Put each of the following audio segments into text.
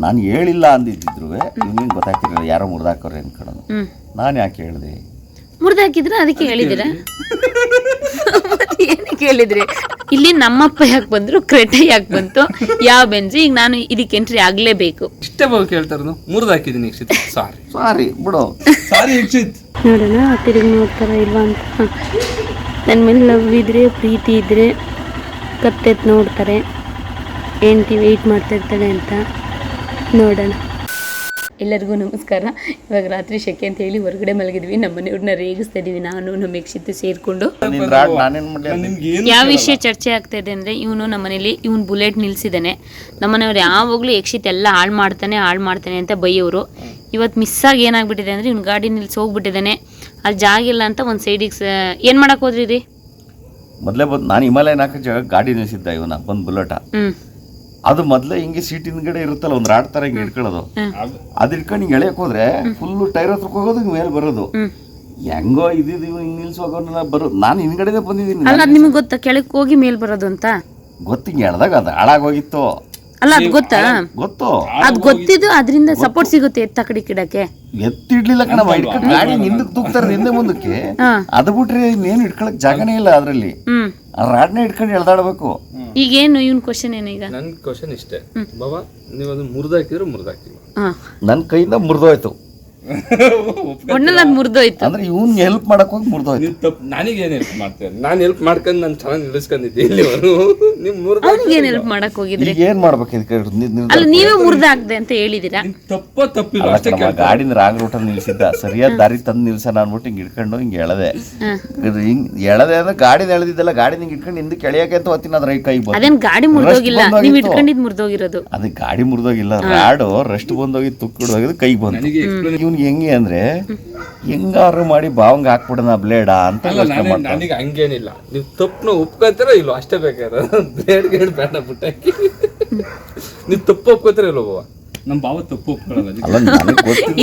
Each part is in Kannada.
ನಾನು ಹೇಳಿಲ್ಲ ಅಂದಿದ್ರು ಇವ್ನಿಗೆ ಗೊತ್ತಾಗ್ತಿರಲಿಲ್ಲ ಯಾರೋ ಮುರಿದಾಕೋರೆ ಅನ್ಕೊಳ್ಳೋದು. ನಾನು ಯಾಕೆ ಹೇಳಿದೆ? ಮುರಿದಾಕಿದ್ರೆ ಅದಕ್ಕೆ ಹೇಳಿದಿರ? ಏನಕ್ಕೆ ಹೇಳಿದ್ರಿ? ಇಲ್ಲಿ ನಮ್ಮಪ್ಪ ಯಾಕೆ ಬಂದ್ರು, ಕ್ರೆಟ ಯಾಕೆ ಬಂತು, ಯಾವ ಬೆಂಜು, ಈಗ ನಾನು ಇದಕ್ಕೆ ಎಂಟ್ರಿ ಆಗ್ಲೇಬೇಕು. ಇಷ್ಟೇ ಬಗ್ಗೆ ಕೇಳ್ತಾರ ಮುರಿದಾಕಿದೀನಿ ಯಕ್ಷಿತ್. ಸಾರಿ ಬಿಡು. ಸಾರಿ ಯಕ್ಷಿತ್. ನೋಡೋಣ ತಿರುಗಿ ನೋಡ್ತಾರ ಇಲ್ವಾ ಅಂತ. ನನ್ನ ಮೇಲೆ ಲವ್ ಇದ್ರೆ, ಪ್ರೀತಿ ಇದ್ರೆ ಕತ್ತೆತ್ ನೋಡ್ತಾರೆ. ಹೆಂಡ್ತಿ ವೆಯ್ಟ್ ಮಾಡ್ತಾ ಇರ್ತಾಳೆ ಅಂತ ನೋಡೋಣ. ಎಲ್ಲರಿಗೂ ನಮಸ್ಕಾರ. ಇವಾಗ ರಾತ್ರಿ ಶೆಕೆ ಅಂತ ಹೇಳಿ ಹೊರಗಡೆ ಮಲಗಿದ್ವಿ. ನಮ್ಮ ಮನೆಯವ್ರನ್ನ ರೇಗಿಸ್ತಾ ಇದೀವಿ, ನಾನು ನಮ್ಮ ಯಕ್ಷಿತ್ ಸೇರ್ಕೊಂಡು. ಯಾವ ವಿಷಯ ಚರ್ಚೆ ಆಗ್ತಾ ಇದೆ ಅಂದ್ರೆ, ಇವನು ನಮ್ಮ ಮನೇಲಿ ಇವನು ಬುಲೆಟ್ ನಿಲ್ಸಿದ್ದಾನೆ. ನಮ್ಮನೆಯವ್ರು ಯಾವಾಗಲೂ ಯಕ್ಷಿತ್ ಎಲ್ಲ ಹಾಳು ಮಾಡ್ತಾನೆ ಅಂತ ಬೈಯೋರು. ಇವತ್ತು ಮಿಸ್ಸಾಗಿ ಏನಾಗ್ಬಿಟ್ಟಿದೆ ಅಂದ್ರೆ, ಇವ್ನು ಗಾಡಿ ನಿಲ್ಸಿ ಹೋಗ್ಬಿಟ್ಟಿದ್ದಾನೆ. ಅಲ್ಲಿ ಜಾಗ ಇಲ್ಲ ಅಂತ ಒಂದು ಸೈಡಿಗೆ ಏನು ಮಾಡಕ್ಕೆ ಹೋದ್ರಿ ರೀ? ಮೊದಲೇ ಬಂದು ನಾನು ಹಿಮಾಲಯನ್ ಹಾಕೋ ಜಾಗ ಗಾಡಿ ನಿಲ್ಸಿದ್ದ ಇವನ ಬಂದು ಬುಲೆಟ. ಅದು ಮೊದಲೇ ಹಿಂಗೆ ಸೀಟ್ ಹಿಂದ್ಗಡೆ ಇರುತ್ತಲ್ಲ, ಒಂದು ರಾಡ್ ತರ ಹಿಂಗೆ ಇಟ್ಕೊಳ್ಳೋದು. ಅದ್ ಇಟ್ಕೊಂಡು ಹಿಂಗೆ ಎಳೆಯಕ್ ಹೋದ್ರೆ ಫುಲ್ ಟೈರ್ ಹತ್ರಕ್ಕೆ ಹೋಗೋದು, ಹಿಂಗೆ ಮೇಲೆ ಬರೋದು. ಹೆಂಗೋ ಇದಿದ್ದು ಹಿಂಗೆ ನಿಲ್ಸೋಗೋಣ ಬರೋದು. ನಾನು ಹಿಂದ್ಗಡೆ ಬಂದಿದ್ದೀನಿ. ಅಲ್ಲ, ಅದು ನಿಮ್ಗೆ ಗೊತ್ತಾ ಕೆಳಗೆ ಹೋಗಿ ಮೇಲೆ ಬರೋದು ಅಂತ? ಗೊತ್ತಿಂಗ್ ಎಳ್ದಾಗ ಅದು ಹಾಳಾಗೋಗಿತ್ತು. ಅಲ್ಲ, ಅದು ಗೊತ್ತಾ? ಗೊತ್ತು. ಅದು ಗೊತ್ತಿದ್ದು ಅದರಿಂದ ಸಪೋರ್ಟ್ ಸಿಗುತ್ತೆ ಎತ್ತ ಕಡೆ ಕಿಡಕ್ಕೆ. ಎತ್ತಿಡ್ಲಿಲ್ಲ ಕಣ, ಗಾಡಿ ಹಿಂದಕ್ಕೆ ತೂಗ್ತಾರೆ ಹಿಂದೆ ಮುಂದಕ್ಕೆ. ಅದು ಬಿಟ್ರೆ ಇನ್ನೇನು ಇಟ್ಕೊಳಕ್ ಜಾಗನೇ ಇಲ್ಲ ಅದ್ರಲ್ಲಿ. ರಾಡ್ನೇ ಇಟ್ಕೊಂಡು ಎಳ್ದಾಡ್ಬೇಕು. ಈಗೇನು ಇವನ್ ಕ್ವಶನ್ ಏನು? ಈಗ ನನ್ ಕ್ವಶನ್ ಇಷ್ಟೇ, ಬಾಬಾ ನೀವು ಅದನ್ನ ಮುರಿದಾಕಿದ್ರೆ ಮುರಿದಾಕಿಲ್ಲ, ನನ್ನ ಕೈಯಿಂದ ಮುರಿದೋಯ್ತು. ಒಣ್ಣಲ್ಲಿ ಮುರಿದೋಯ್ತು ಅಂದ್ರೆ ಇವ್ನ್ ಹೆಲ್ಪ್ ಮಾಡಕ್ ಹೋಗಿ ಮುರಿದೋಯ್ತು. ನನಗೇನು ಹೆಲ್ಪ್ ಮಾಡ್ತೇನೆ? ನಾನು ಹೆಲ್ಪ್ ಮಾಡ್ಕೊಂಡು ನಾನು ಚೆನ್ನಾಗಿ ನಿಲ್ಲಿಸ್ಕೊಂಡಿದ್ದೆ. ಇಲ್ಲಿ ನೀವು ಏನ್ ಹೆಲ್ಪ್ ಮಾಡಕ್ ಹೋಗಿದ್ರಿ? ಏನ್ ಮಾಡ್ಬೇಕು? ಅಲ್ಲ, ನೀವೇ ಮುರಿದಾಕ್ದೆ ಅಂತ ಹೇಳಿದಿರಾ? ತಪ್ಪಿಲ್ಲ. ಗಾಡಿನ ರಾಂಗ್ ರೂಟಲ್ಲಿ ನಿಲ್ಸಿದ್ದ, ಸರಿಯಾದ ದಾರಿ ತಂದು ನಿಲ್ಸೋಣ ಅನ್ಬಿಟ್ಟು ಹಿಂಗ್ ಇಟ್ಕೊಂಡು ಹಿಂಗೆ ಎಳದೆ. ಹಿಂಗ್ ಎಳದೆ ಅಂದ್ರೆ ಗಾಡಿನ ಎಳೆದಿದ್ದಲ್ಲ, ಗಾಡಿ ಹಿಂಗ್ ಇಟ್ಕೊಂಡು ಹಿಂದಕ್ಕೆ ಎಳೆಯಕ್ಕೆ ಅಂತ ಹೊತ್ತಿನ ಅದ್ರ ಕೈ ಬಂದು. ಅದೇನ್ ಗಾಡಿ ಮುರಿದೋಗಿಲ್ಲ, ನೀವ್ ಇಟ್ಕೊಂಡಿದ್ ಮುರಿದೋಗಿರೋದು. ಅದೇ ಗಾಡಿ ಮುರಿದೋಗಿಲ್ಲ, ರಾಡು ರಸ್ಟ್ ಬಂದೋಗಿ ತುಕ್ಕಿಡೋಗಿದ್ದು ಕೈ ಬಂದು. ಇವ್ನಿಗೆ ಹೆಂಗೆ ಅಂದ್ರೆ, ಹೆಂಗಾರು ಮಾಡಿ ಬಾವಂಗ ಹಾಕ್ಬಿಡೋಣ ಬ್ಲೇಡ ಅಂತ. ನನಗೆ ಹಂಗೇನಿಲ್ಲ, ನೀವು ತಪ್ಪನ ಒಪ್ಕೋತೀರ ಇಲ್ಲೋ ಅಷ್ಟೇ ಬೇಕಾದ್ರೆ. ಬ್ಲೇಡ್ ಗೇಡ್ ಬೇಡ ಬಿಟ್ಟಾಕಿ. ನೀವು ತಪ್ಪು ಒಪ್ಕೋತೀರ ಇಲ್ಲೋ ಬಾವ? ನಮ್ ಬಾವ ತಪ್ಪು ಒಪ್ಕೊಳ್ಳಲ್ಲ.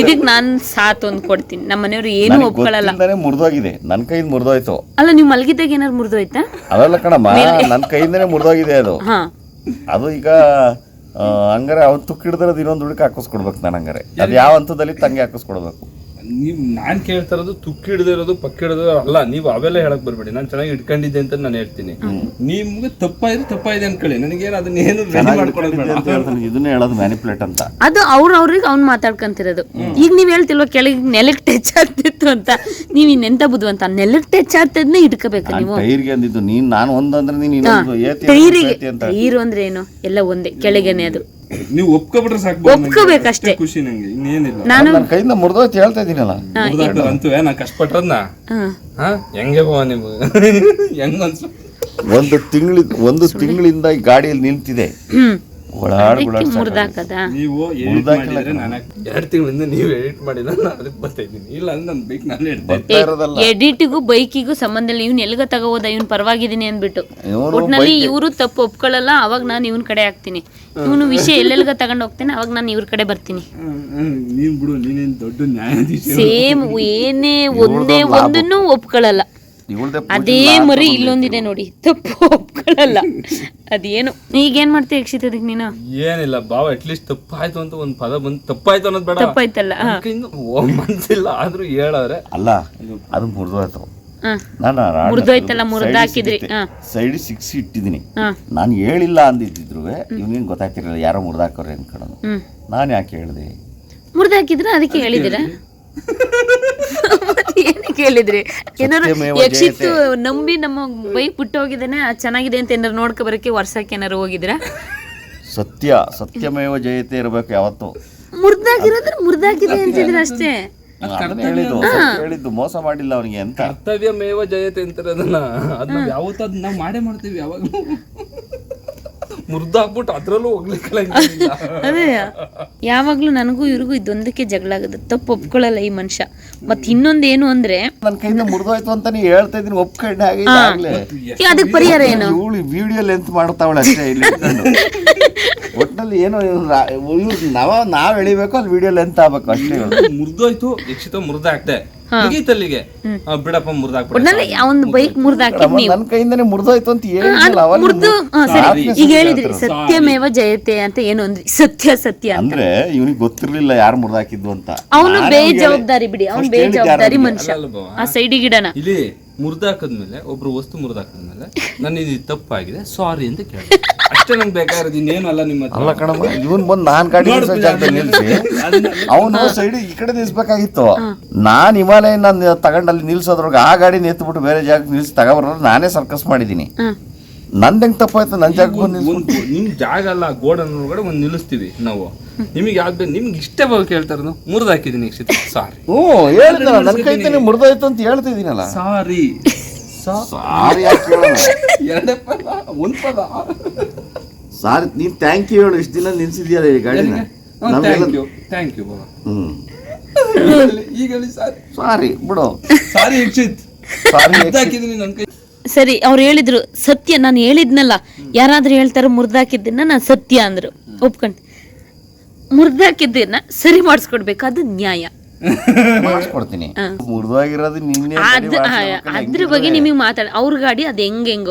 ಇದಕ್ ನಾನ್ ಸಾಥ್ ಒಂದ್ ಕೊಡ್ತೀನಿ. ನಮ್ಮ ಮನೆಯವ್ರು ಏನು ಒಪ್ಕೊಳ್ಳಲ್ಲ. ಮುರಿದೋಗಿದೆ, ನನ್ ಕೈಯಿಂದ ಮುರಿದೋಯ್ತು. ಅಲ್ಲ, ನೀವ್ ಮಲಗಿದಾಗ ಏನಾರು ಮುರಿದೋಯ್ತಾ? ಅದಲ್ಲ ಕಣಮ್ಮ, ನನ್ ಕೈಯಿಂದನೇ ಮುರಿದೋಗಿದೆ ಅದು. ಅದು ಈಗ ಹಂಗಾರೆ ಅವ್ನು ತುಕ್ಕಿಡಿದ್ರೆ ಇನ್ನೊಂದು ಹುಡುಕ ಹಾಕಿಸ್ಕೊಡ್ಬೇಕು ನಾನು. ಹಂಗಾರೆ ಅದು ಯಾವ ಹಂತದಲ್ಲಿ ತಂಗೆ ಹಾಕಿಸ್ಕೊಡ್ಬೇಕು. ನೀವು ನಾನ್ ಕೇಳ್ತಾ ಇರೋದು ತುಕ್ಕಿ ಹಿಡಿದಿರೋದು ಪಕ್ಕ ಹಿಡಿದಿರೋ ಅಲ್ಲ. ನೀವು ಅವೆಲ್ಲ ಹೇಳಕ್ ಬರ್ಬೇಡಿ. ನಾನು ಚೆನ್ನಾಗಿ ಇಟ್ಕೊಂಡಿದ್ದೆ ಅಂತ ನಾನು ಹೇಳ್ತೀನಿ. ನಿಮ್ಗೆ ತಪ್ಪಾಗಿದೆ ಅನ್ಕೊಳ್ಳಿ, ನನಗೇನು ಅದನ್ನೇನು ಇದನ್ನೇ ಹೇಳೋದು ಮ್ಯಾನಿಪುಲೇಟ್ ಅಂತ. ಅದು ಅವ್ರಿಗೆ ಅವ್ನು ಮಾತಾಡ್ಕೊಂತಿರೋದು. ಈಗ ನೀವ್ ಹೇಳ್ತಿಲ್ವ ಕೆಳಗೆ ನೆಲಕ್ಕೆ ಟಚ್ ಆಗ್ತಿತ್ತು ಅಂತ. ನೀವ್ ಇನ್ನೆಂತ ಬುದ್ಧಿವಂತ, ನೆಲಕ್ಕೆ ಟಚ್ ಆಗ್ತದ್ನ ಇಟ್ಕೋಬೇಕು ನೀವು. ಟೈರ್ಗೆ ಅಂದಿದ್ದು ನೀನ್, ನಾನು ಒಂದಂದ್ರೆ ನೀನು ಟೈರ್ ಅಂದ್ರೆ ಏನು? ಎಲ್ಲ ಒಂದೇ, ಕೆಳಗೆನೆ. ಅದು ನೀವು ಒಪ್ಕೊಬಿಟ್ರೆ ಸಾಕು, ಒಪ್ಕೋಬೇಕಷ್ಟೇ. ಖುಷಿ ನಂಗೆ, ಇನ್ನೇನಿಲ್ಲ. ನಾನು ಕೈಯಿಂದ ಮುರಿದೋಯ್ತು ಹೇಳ್ತಾ ಇದೀನಲ್ಲ. ಅಂತೂ ನಾ ಕಷ್ಟಪಟ್ರದ್ನ ಹೆಂಗೆ ಬೋ ನಿಮ್ಗೆ ಹೆಂಗ ಅನ್ಸ. ಒಂದು ತಿಂಗಳಿಂದ ಈ ಗಾಡಿಯಲ್ಲಿ ನಿಂತಿದೆ. ಮುರಿದಾಕದ ನೀವು 2 ತಿಂಗಳಿಂದ ನೀವು ಎಡಿಟ್ ಮಾಡಿಲ್ಲ, ನಾನು ಅದಕ್ಕೆ ಬರ್ತಾ ಇದ್ದೀನಿ. ಇಲ್ಲ ಅಂದ್ರೆ ನನ್ನ ಬೈಕ್ ನಾನು ಎಡಿಟಿಗೂ ಬೈಕಿಗೂ ಸಂಬಂಧ ಇಲ್ಲ. ಇವ್ನು ಎಲ್ಗ ತಗೋದ, ಇವ್ನು ಪರವಾಗಿದ್ದೀನಿ ಅಂದ್ಬಿಟ್ಟು. ಒಟ್ನಲ್ಲಿ ಇವರು ತಪ್ಪು ಒಪ್ಕೊಳ್ಳಲ್ಲ, ಅವಾಗ ನಾನು ಇವನ್ ಕಡೆ ಹಾಕ್ತೀನಿ. ಇವನು ವಿಷಯ ಎಲ್ಲೆಲ್ಗ ತಗೊಂಡ್ ಹೋಗ್ತೇನೆ, ಅವಾಗ ನಾನು ಇವ್ರ ಕಡೆ ಬರ್ತೀನಿ. ನೀನ್ ಬಿಡು, ನೀನೇನ್ ದೊಡ್ಡ ನ್ಯಾಯಾಧೀಶ. ಸೇಮ್ ಏನೇ ಒಂದನ್ನು ಒಪ್ಕೊಳ್ಳಲ್ಲ. ಅದೇ ಮರಿ ಇಲ್ಲೊಂದಿದೆ ನೋಡಿ, ತಪ್ಪು ಒಪ್ಕೊಳ್ಳಲ್ಲ. ಅದೇನು ಈಗೇನ್ ಮಾಡ್ತೀಯ ಯಕ್ಷಿತ್? ಅದಕ್ಕೆ ನೀನು ಏನಿಲ್ಲ ಬಾವ, ಅಟ್ಲೀಸ್ಟ್ ತಪ್ಪಾಯ್ತು ಅಂತ ಒಂದ್ ಪದ ಬಂದು ತಪ್ಪಾಯ್ತು ಅನ್ನೋದು ಬೇಡ. ತಪ್ಪಾಯ್ತಲ್ಲ, ಮನ್ಸಿಲ್ಲ ಆದ್ರೂ ಹೇಳವ್ರೆ. ಅಲ್ಲ, ಅದು ಮುರಿದೋಯ್ತು. ಮುರಿದೋಯ್ತಲ್ಲ, ಮುರಿದಾಕಿದ್ರಿ. ಸೈಡ್ 6 ಇಟ್ಟಿದ್ದೀನಿ. ನಾನು ಹೇಳಿಲ್ಲ ಅಂದಿದ್ರು ಇವ್ನಿಗೆ ಗೊತ್ತಾಗ್ತಿರಲಿಲ್ಲ ಯಾರೋ ಮುರಿದಾಕೋರೆ ಅನ್ಕೊಳ್ಳೋದು. ನಾನು ಯಾಕೆ ಹೇಳಿದೆ? ಮುರಿದಾಕಿದ್ರ ಅದಕ್ಕೆ ಹೇಳಿದಿರಾ? ಏನಕ್ಕೆ ಹೇಳಿದ್ರಿ? ಏನಾರು ಯಕ್ಷಿತ್ ನಂಬಿ ನಮ್ಮ ಬೈಕ್ ಬಿಟ್ಟು ಹೋಗಿದ್ದಾನೆ, ಚೆನ್ನಾಗಿದೆ ಅಂತ ಏನಾರು ನೋಡ್ಕೊ ಬರಕ್ಕೆ ವರ್ಷಕ್ಕೆ ಏನಾರು ಹೋಗಿದ್ರ? ಸತ್ಯಮೇವ ಜಯತೆ ಇರಬೇಕು ಯಾವತ್ತು. ಮುರಿದಾಕಿರೋದ್ರೆ ಮುರಿದಾಕಿದೆ ಅಂತಿದ್ರೆ ಅಷ್ಟೇ. ಹೇಳಿದ್ದು ಮೋಸ ಮಾಡಿಲ್ಲ ಅವನಿಗೆ ಅಂತ. ಕರ್ತವ್ಯಮೇವ ಜಯತೆ ಅಂತಾರೆ ಅದನ್ನ ಯಾವತ್ತು ಅದನ್ನ ನಾವು ಮಾಡೇ ಮಾಡ್ತೀವಿ. ಯಾವಾಗಲೂ ಮುರಿದಾಕ್ಬಿಟ್ಟು ಅದ್ರಲ್ಲೂ ಹೋಗ್ಲಿಕ್ಕೆ ಅದೇ ಯಾವಾಗ್ಲೂ ನನಗೂ ಇವ್ರಿಗೂ ಇದೊಂದಕ್ಕೆ ಜಗಳ ಆಗುತ್ತೆ. ತಪ್ಪು ಒಪ್ಕೊಳ್ಳಲ್ಲ ಈ ಮನುಷ್ಯ. ಮತ್ ಇನ್ನೊಂದೇನು ಅಂದ್ರೆ, ನನ್ನ ಕೈಯಿಂದ ಮುರಿದೋಯ್ತು ಅಂತ ನೀ ಹೇಳ್ತಾ ಇದೀನಿ, ಒಪ್ಕೊಂಡೆ ಅದಕ್ಕೆ ಪರಿಹಾರ ಏನು? ವಿಡಿಯೋ ಲೆಂತ್ ಮಾಡ್ತಾವಳೆ ಅಷ್ಟೇ. ಇಲ್ಲಿ ಒಟ್ಟಿನಲ್ಲಿ ಏನೋ ನಾವ್ ಎಳಿಬೇಕು ಅಲ್ಲಿ ವಿಡಿಯೋ ಲೆಂತ್ ಆಗ್ಬೇಕು ಅಷ್ಟೇ. ಮುರಿದೋಯ್ತು ಯಕ್ಷಿತ ಮುರಿದಾಕ್ದೆ ಮುಗೀತಲ್ಲಿಗೆ ಬಿಡಪ್ಪ ಮುರಿದಾಕ್ಬಿಡ ಒಟ್ನಲ್ಲಿ ಅವ್ನ್ ಬೈಕ್ ಮುರಿದಾಕಿದ್ ನೀವು ನನ್ ಕೈಯಿಂದಾನೆ ಮುರಿದೋಯ್ತು ಅಂತ ಹೇಳಿಲ್ಲ ಮುರಿದು ಸರಿ ಈಗ ಹೇಳಿದ್ರಿ ಸತ್ಯಮೇವ ಜಯತೆ ಅಂತ ಏನು ಅಂದ್ರಿ ಸತ್ಯ ಸತ್ಯ ಅಂತ ಅಂದ್ರೆ ಇವನಿಗೆ ಗೊತ್ತಿರ್ಲಿಲ್ಲ ಯಾರು ಮುರಿದಾಕಿದ್ದು ಅಂತ. ಅವನು ಬೇಜವಾಬ್ದಾರಿ ಬಿಡಿ, ಅವ್ನು ಬೇಜವಾಬ್ದಾರಿ ಮನುಷ್ಯ. ಆ ಸೈಡಿ ಗಿಡನ ಇಲ್ಲಿ ಮುರಿದಾಕದ್ಮೇಲೆ ಒಬ್ರು ವಸ್ತು ಮುರಿದಾಕದ್ಮೇಲೆ ನನ್ನ ಇದು ತಪ್ಪಾಗಿದೆ ಸಾರಿ ಅಂತ ಕೇಳಿ ಅಷ್ಟೇ ನಂಗೆ ಬೇಕಾಗಿರೋದು ಇನ್ನೇನು ಅಲ್ಲ. ನಿಮ್ಮ ಅಲ್ಲ ಕಣಮ್ಮ, ಇವನ್ ಬಂದ್ ನಾನ್ ಗಾಡಿ ನಿಲ್ಸಿ ಅವನು ಸೈಡ್ ಈ ಕಡೆ ನಿಲ್ಸ್ಬೇಕಾಗಿತ್ತು. ನಾನ್ ಹಿಮಾಲಯ ನಾನು ತಗೊಂಡ್ ಅಲ್ಲಿ ನಿಲ್ಸೋದ್ರೊಳಗೆ ಆ ಗಾಡಿ ಎತ್ಬಿಟ್ಟು ಬೇರೆ ಜಾಗ ನಿಲ್ಸಿ ತಗೊಬರೋದು ನಾನೇ ಸರ್ಕಸ್ ಮಾಡಿದೀನಿ. ನಂದ್ ಹೆಂಗ್ ತಪ್ಪಾಯ್ತು? ನನ್ ಜಾಗ ನಿಮ್ ಜಾಗ ಅಲ್ಲ ಗೋಡನ್ ಒಳಗಡೆ ಒಂದ್ ನಿಲ್ಲಿಸ್ತೀವಿ ನಾವು. ನಿಮಗೆ ಯಾವ್ದು ನಿಮ್ಗೆ ಇಷ್ಟ ಬಂದು ಕೇಳ್ತಾರ ಮುರಿದಾಕಿದೀನಿ ಸಾರಿ. ಹೇಳಿದ ನನ್ ಕೈತೇನೆ ಮುರಿದೋಯ್ತು ಅಂತ ಹೇಳ್ತಿದ್ದೀನಲ್ಲ. ಸಾರಿ ಸಾರಿ ಎರಡೇ ಪದ ಒಂದ್ ಪದ ಸಾರಿ. ನೀನ್ ಥ್ಯಾಂಕ್ ಯು ಹೇಳು, ಇಷ್ಟ ದಿನ ನಿಲ್ಸಿದ್ಯಲ್ಲ ಈ ಗಾಡಿನ. ಥ್ಯಾಂಕ್ ಯು ಬಾಬಾ. ಈಗ ಸಾರಿ ಬಿಡು. ಸಾರಿ ಯಕ್ಷಿತ್, ಹಾಕಿದೀನಿ ನನ್ ಕೈ. ಸರಿ ಅವ್ರು ಹೇಳಿದ್ರು ಸತ್ಯ, ನಾನು ಹೇಳಿದ್ನಲ್ಲ ಯಾರಾದ್ರೂ ಹೇಳ್ತಾರ ಮುರಿದಾಕಿದ್ದನ್ನ ನಾನು ಸತ್ಯ ಅಂದ್ರು ಒಪ್ಕೊಂಡ್. ಮುರಿದಾಕಿದ್ದನ್ನ ಸರಿ ಮಾಡಿಸ್ಕೊಡ್ಬೇಕು, ಅದು ನ್ಯಾಯ. ಮಾಡಿಸ್ಕೊಡ್ತೀನಿ. ಮುರಿದೋಗಿರೋದು ನಿನ್ನೆ ಅದ್ರ ಬಗ್ಗೆ ನಿಮಗೆ ಮಾತಾಡ. ಅವ್ರ ಗಾಡಿ ಅದು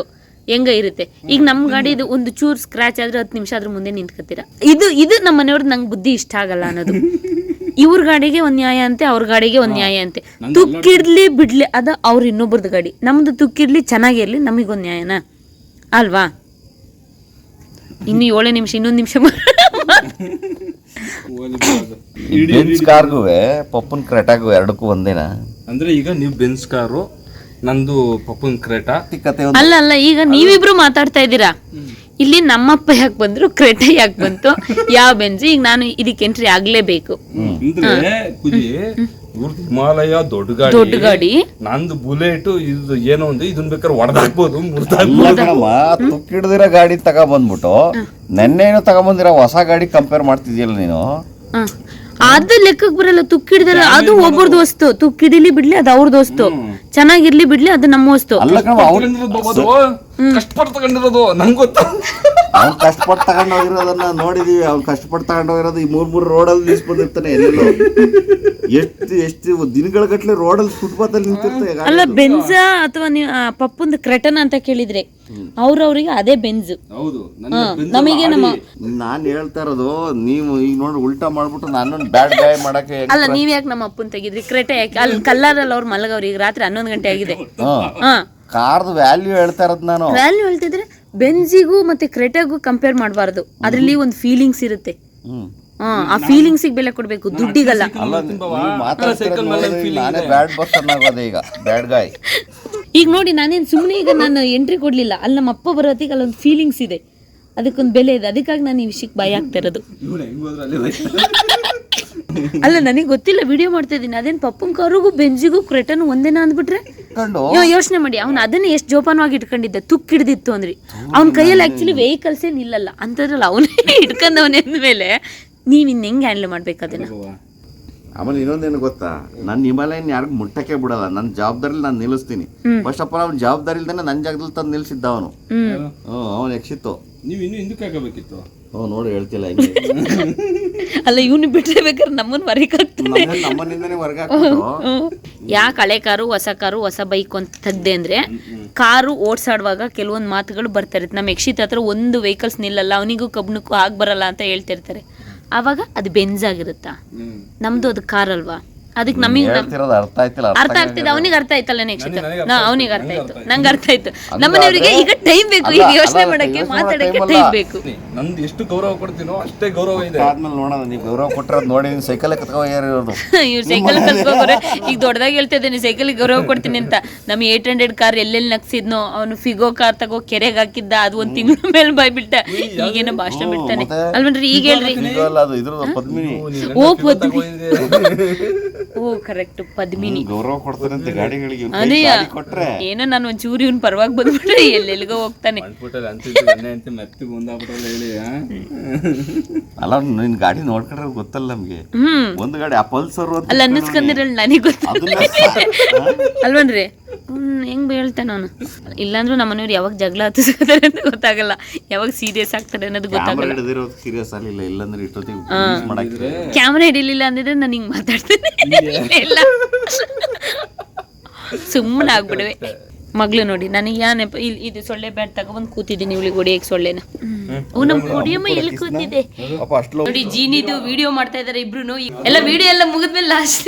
ಹೆಂಗ ಇರುತ್ತೆ. ಈಗ ನಮ್ ಗಾಡಿ ಇದು ಒಂದು ಚೂರ್ ಸ್ಕ್ರಾಚ್ ಆದ್ರೆ 10 ನಿಮಿಷ ಅದ್ರ ಮುಂದೆ ನಿಂತ್ಕತ್ತೀರಾ. ಇದು ನಮ್ಮ ಮನೆಯವ್ರದ್ದು ನಂಗೆ ಬುದ್ಧಿ ಇಷ್ಟ ಆಗಲ್ಲ ಅನ್ನೋದು. ಇವ್ರ ಗಾಡಿಗೆ ಒಂದ್ ನ್ಯಾಯ ಅಂತೆ, ಅವ್ರ ಗಾಡಿಗೆ ಒಂದ್ ನ್ಯಾಯ ಅಂತೆ. ತುಕ್ಕಿಡ್ಲಿ ಬಿಡ್ಲಿ ಅದ ಅವ್ರ ಇನ್ನೊಬ್ರದ್ದು ಗಾಡಿ, ನಮ್ದು ತುಕ್ಕಿಡ್ಲಿ ಚೆನ್ನಾಗಿರ್ಲಿ ನಮಗೊಂದ್ ನ್ಯಾಯನಾ ಅಲ್ವಾ? ಇನ್ನು 7 ನಿಮಿಷ, ಇನ್ನೊಂದು ನಿಮಿಷ. ಬೆನ್ಸ್ ಕಾರ್ಗೂ ಪಪ್ಪನ್ ಕ್ರೆಟಾಗೂ ಎರಡಕ್ಕೂ ಒಂದೇನಾ? ಅಂದ್ರೆ ಈಗ ನೀವು ಬೆನ್ಸ್ ಕಾರು, ನಂದು ಪಪ್ಪನ್ ಕ್ರೆಟಾ. ಅಲ್ಲ ಈಗ ನೀವಿಬ್ರು ಮಾತಾಡ್ತಾ ಇದ್ದೀರಾ. ಇಲ್ಲಿ ನಮ್ಮಪ್ಪ ಯಾಕೆ ಬಂದ್ರು, ಕ್ರೆಟಾ ಯಾಕೆ ಬಂತು, ಯಾವ ಬೆನ್ಸ್? ಈಗ ನಾನು ಇದಕ್ಕೆ ಎಂಟ್ರಿ ಆಗ್ಲೇಬೇಕು. ಅಂದ್ರೆ ಹಿಮಾಲಯ ದೊಡ್ಡ ಗಾಡಿ, ನಂದು ಬುಲೆಟ್, ಇದು ಏನೋ ಒಂದು ಇದನ್ ಬೇಕಾದ್ರೆ ಹೊಡೆದಾಕ್ಬೋದು, ಮುರಿದಾಕ್ಬೋದು. ತುಕ್ಕಿಡ್ದಿರೋ ಗಾಡಿ ತಗೊಂಡ್ಬಂದ್ಬಿಟ್ಟು ನೆನ್ನೇನು ತಗೊಂಬಂದಿರೋ ಹೊಸ ಗಾಡಿ ಕಂಪೇರ್ ಮಾಡ್ತಿದ್ಯಲ್ಲ ನೀನು. ಅದು ಲೆಕ್ಕಕ್ಕೆ ಬರಲ್ಲ. ತುಕ್ಕಿಡ್ದಾರ ಅದು ಒಬ್ಬರದ್ದು ವಸ್ತು, ತುಕ್ಕಿಡಿಲಿ ಬಿಡ್ಲಿ ಅದು ಅವ್ರದ್ದು ವಸ್ತು, ಚೆನ್ನಾಗಿರ್ಲಿ ಬಿಡ್ಲಿ ಅದು ನಮ್ಮ ವಸ್ತು. ಕಷ್ಟಪಟ್ಟು ತಗೊಂಡಿರೋದು ನಂಗೆ ಗೊತ್ತು. ಅವ್ನು ಕಷ್ಟಪಟ್ಟು ತಗೊಂಡೋಗಿರೋದನ್ನ ನೋಡಿದೀವಿ. ಅವ್ನು ಕಷ್ಟಪಟ್ಟು ತಗೊಂಡೋಗಿರೋದು ಈ 3 ರೋಡಲ್ಲಿ ನಿಲ್ಸ್ಕೊಂಡಿರ್ತಾನೆ. ಎಲ್ಲೆಲ್ಲೋ ಎಷ್ಟು ದಿನಗಳ ಗಟ್ಲೆ ರೋಡಲ್ಲಿ ಫುಟ್ಪಾತ್ ಅಲ್ಲಿ ನಿಂತಿರ್ತಾರೆ. ಅಲ್ಲ ಬೆನ್ಸ ಅಥವಾ ಪಪ್ಪಂದು ಕ್ರೆಟನ ಅಂತ ಕೇಳಿದ್ರೆ ಅವ್ರವ್ರಿಗೆ ಅದೇ ಬೆನ್ಸ್. ನಮಗೆ ನಾನ್ ಹೇಳ್ತಾ ಇರೋದು, ನೀವು ಈಗ ನೋಡಿ ಉಲ್ಟಾ ಮಾಡ್ಬಿಟ್ಟು ನಾನು ಬ್ಯಾಡ್ ಗಾಯ ಮಾಡಕ್ಕೆ. ಅಲ್ಲ ನೀವ್ ಯಾಕೆ ನಮ್ಮ ಅಪ್ಪನ್ ತೆಗಿದ್ರಿ? ಕ್ರೆಟ ಯಾಕೆ? ಅಲ್ಲಿ ಕಲ್ಲರಲ್ಲಿ ಅವ್ರ ಮಲಗವ್ರಿ. ಈಗ ರಾತ್ರಿ 11 ಗಂಟೆ ಆಗಿದೆ. ಕಾರ್ದು ವ್ಯಾಲ್ಯೂ ಹೇಳ್ತಾ ಇರೋದು ನಾನು. ವ್ಯಾಲ್ಯೂ ಹೇಳ್ತಿದ್ರೆ ಬೆನ್ಸಿಗೂ ಮತ್ತೆ ಕ್ರೆಟಾಗೂ ಕಂಪೇರ್ ಮಾಡಬಾರ್ದು. ಅದ್ರಲ್ಲಿ ಒಂದು ಫೀಲಿಂಗ್ಸ್ ಇರುತ್ತೆ. ಆ ಫೀಲಿಂಗ್ಸ್ ಬೆಲೆ ಕೊಡ್ಬೇಕು, ದುಡ್ಡಿಗಲ್ಲ. ಈಗ ನೋಡಿ ನಾನೇನ್ ಸುಮ್ಮನೆ ಈಗ ನಾನು ಎಂಟ್ರಿ ಕೊಡ್ಲಿಲ್ಲ. ಅಲ್ಲಿ ನಮ್ಮ ಅಪ್ಪ ಬರೋತ್ತಿಗೆ ಅಲ್ಲೊಂದು ಫೀಲಿಂಗ್ಸ್ ಇದೆ, ಅದಕ್ಕೊಂದು ಬೆಲೆ ಇದೆ. ಅದಕ್ಕಾಗಿ ನಾನು ಈ ವಿಷಯಕ್ಕೆ ಭಯ ಆಗ್ತಾ ಇರೋದು. ಅಲ್ಲ ನನಗೆ ಗೊತ್ತಿಲ್ಲ, ವಿಡಿಯೋ ಮಾಡ್ತಾ ಇದ್ದೀನಿ. ಅದೇನ್ ಪಪ್ಪನ್ ಕಾರಿಗೂ ಬೆಂಜಿಗೂ ಕ್ರೆಟನು ಒಂದೇನಾ ಅಂದ್ಬಿಟ್ರೆ ಯೋಚನೆ ಮಾಡಿ. ಅವ್ನು ಅದನ್ನ ಎಷ್ಟು ಜೋಪಾನವಾಗಿ ಇಟ್ಕೊಂಡಿದ್ದ. ತುಕ್ ಹಿಡ್ದಿತ್ತು ಅಂದ್ರಿ ಅವ್ನ ಕೈಯಲ್ಲಿ ಆಕ್ಚುಲಿ ವೆಹಿಕಲ್ಸೇ ನಿಲ್ಲಲ್ಲ ಅಂತದ್ರಲ್ಲ, ಅವನೇ ಇಟ್ಕೊಂಡವನೇ ಅಂದ್ಮೇಲೆ ನೀವ್ ಇನ್ ಹೆಂಗ್ ಹ್ಯಾಂಡಲ್ ಮಾಡ್ಬೇಕು ಅದನ್ನ? ಆಮೇಲೆ ಇನ್ನೊಂದೇನು ಗೊತ್ತಾ, ನನ್ನ ಹಿಮಾಲಯನ್ ಯಾರಿಗೂ ಮುಟ್ಟಕ್ಕೆ ಬಿಡಲ್ಲ. ನನ್ನ ಜವಾಬ್ದಾರಿಲಿ ನಾನು ನಿಲ್ಲಿಸ್ತೀನಿ. ಫಸ್ಟ್ ಆಫ್ ಆಲ್ ಅವ್ನ ಜವಾಬ್ದಾರಿ ಇಲ್ದಾನೆ ನನ್ನ ಜಾಗದಲ್ಲಿ ತಂದು ನಿಲ್ಸಿದ್ದ ಅವನು. ಅವನು ಯಕ್ಷಿತ್ತು. ನೀವು ಇನ್ನು ಹಿಂದಕ್ಕೆ ಹಾಕಬೇಕಿತ್ತು. ನೋಡಿ ಹೇಳ್ತಿಲ್ಲ ಹಿಂಗೆ. ಅಲ್ಲ ಇವನು ಬಿಟ್ರೆ ಬೇಕಾದ್ರೆ ನಮ್ಮನ್ನ ಹೊರಗಾಗ್ತಾನೆ. ನಮ್ಮನಿಂದನೇ ಹೊರಗಾಕ್ಬಿಟ್ಟು ಯಾಕೆ ಹಳೆ ಕಾರು ಹೊಸ ಕಾರು ಹೊಸ ಬೈಕ್ ಅಂತ ತೆಗ್ದೆ ಅಂದ್ರೆ, ಕಾರು ಓಡ್ಸಾಡುವಾಗ ಕೆಲವೊಂದು ಮಾತುಗಳು ಬರ್ತಾ ಇರುತ್ತೆ. ನಮ್ಮ ಯಕ್ಷಿತ್ ಹತ್ರ ಒಂದು ವೆಹಿಕಲ್ಸ್ ನಿಲ್ಲಲ್ಲ, ಅವನಿಗೂ ಕಬ್ಬಣಕ್ಕೂ ಆಗ್ ಬರಲ್ಲ ಅಂತ ಹೇಳ್ತಿರ್ತಾರೆ. ಆವಾಗ ಅದು ಬೆಂಜ್ ಆಗಿರುತ್ತಾ, ನಮ್ದು ಅದು ಕಾರ್ ಅಲ್ವಾ? ಅದಕ್ಕೆ ನಮಗೆ ಅರ್ಥ ಆಗ್ತಿದೆ. ಅವನಿಗೆ ಅರ್ಥ ಆಯ್ತಲ್ಲ ನೆಕ್ಸ್ಟ್, ಅವನಿಗೆ ಅರ್ಥ ಆಯ್ತು, ನಂಗೆ ಅರ್ಥ ಆಯ್ತು. ನಮ್ಮನೆಯವರಿಗೆ ಈಗ ಟೈಮ್ ಬೇಕು, ಈಗ ಯೋಚನೆ ಮಾಡಕ್ಕೆ ಮಾತಾಡಕ್ಕೆ ಟೈಮ್ ಬೇಕು. ನಂದು ಎಷ್ಟು ಗೌರವ ಕೊಡ್ತೀನೋ ಅಷ್ಟೇ ಗೌರವ ಇದೆ. ಆದ್ಮೇಲೆ ನೋಡೋಣ, ನೀವು ಗೌರವ ಕೊಟ್ಟರೆ ನೋಡಿ ಸೈಕಲ್ ಕತ್ಕೋಗಿರೋದು. ಇವ್ರು ಸೈಕಲ್ ಕಲ್ತ್ಕೋರೆ. ಈಗ ದೊಡ್ಡದಾಗಿ ಹೇಳ್ತಾ ಇದ್ದೇನೆ ಸೈಕಲ್ ಗೌರವ ಕೊಡ್ತೀನಿ ಅಂತ. ನಮ್ಮ 800 ಕಾರ್ ಎಲ್ಲೆಲ್ಲಿ ನಗ್ಸಿದ್ನೋ, ಅವನು ಫಿಗೋ ಕಾರ್ ತಗೋ ಕೆರೆಗೆ ಹಾಕಿದ್ದ, ಅದು 1 ತಿಂಗಳ ಮೇಲೆ ಬಾಯ್ಬಿಟ್ಟ. ಈಗೇನೋ ಭಾಷಣ ಬಿಡ್ತಾನೆ ಅಲ್ವನ್ರಿ? ಈಗ ಹೇಳ್ರಿ. ಓ ಪದ್ಮಿನಿ, ಓ ಕರೆಕ್ಟ್ ಪದ್ಮಿನಿ ಗೌರವ ಕೊಡ್ತಾನೆ ಅಂತ ಗಾಡಿಗಳಿಗೆ. ಏನೋ ನಾನು ಒಂಚೂರು ಇವ್ನ ಪರವಾಗಿ ಬಂದ್ಬಿಟ್ರೆ ಎಲ್ಲೆಲ್ಗೋ ಹೋಗ್ತಾನೆ. ಅಲ್ಲ ನಿನ್ ಗಾಡಿ ನೋಡ್ಕೊಂಡ್ರೆ ಗೊತ್ತಲ್ಲ ನಮ್ಗೆ. ಒಂದ್ ಗಾಡಿ ಆ ಪಲ್ಸರ್ ಅಲ್ಲ ಅನ್ನಿಸ್ಕೊಂಡಿರಲ್ಲ ನನಗೆ ಗೊತ್ತ ಅಲ್ವನ್ರಿ. ಹೆಂಗ್ ಹೇಳ್ತೆ ನಾನು. ಇಲ್ಲಾಂದ್ರೂ ನಮ್ಮನೆಯವ್ರು ಯಾವಾಗ ಜಗಳ ಹತ್ತಿಸ್ಕೊತಾರೆ ಅಂತ ಗೊತ್ತಾಗಲ್ಲ, ಯಾವಾಗ ಸೀರಿಯಸ್ ಆಗ್ತಾರೆ ಅನ್ನೋದು ಗೊತ್ತಾಗಲ್ಲ. ಸೀರಿಯಸ್ ಆಗಲಿಲ್ಲ, ಇಲ್ಲಾಂದ್ರೆ ಇಷ್ಟೊತ್ತಿಗೆ ಮಾಡಾಕಿದ್ರೆ ಕ್ಯಾಮ್ರಾ ಹಿಡಿಲಿಲ್ಲ ಅಂದಿದ್ರೆ ನಾನು ಹಿಂಗೆ ಮಾತಾಡ್ತೇನೆ. ಇಲ್ಲ ಸುಮ್ಮನೆ ಆಗ್ಬಿಡುವೆ. ಮಗಳು ನೋಡಿ ನನಗೆ ಯಾನೆಪ್ಪ ಇದು ಸೊಳ್ಳೆ ಬ್ಯಾಟ್ ತಗೊಂಡ್ ಕೂತಿದ್ದೀನಿ ಇವಳಿಗೆ ಹೊಡಿಯಕ್ಕೆ ಸೊಳ್ಳೆನ. ನಮ್ ಹೊಡಿಯಮ್ಮ ಎಲ್ಲಿ ಕೂತಿದೆ ನೋಡಿ. ಜೀನಿದು ವಿಡಿಯೋ ಮಾಡ್ತಾ ಇದಾರೆ ಇಬ್ರು. ಎಲ್ಲ ವಿಡಿಯೋ ಎಲ್ಲ ಮುಗಿದ್ಮೇಲೆ ಲಾಸ್ಟ್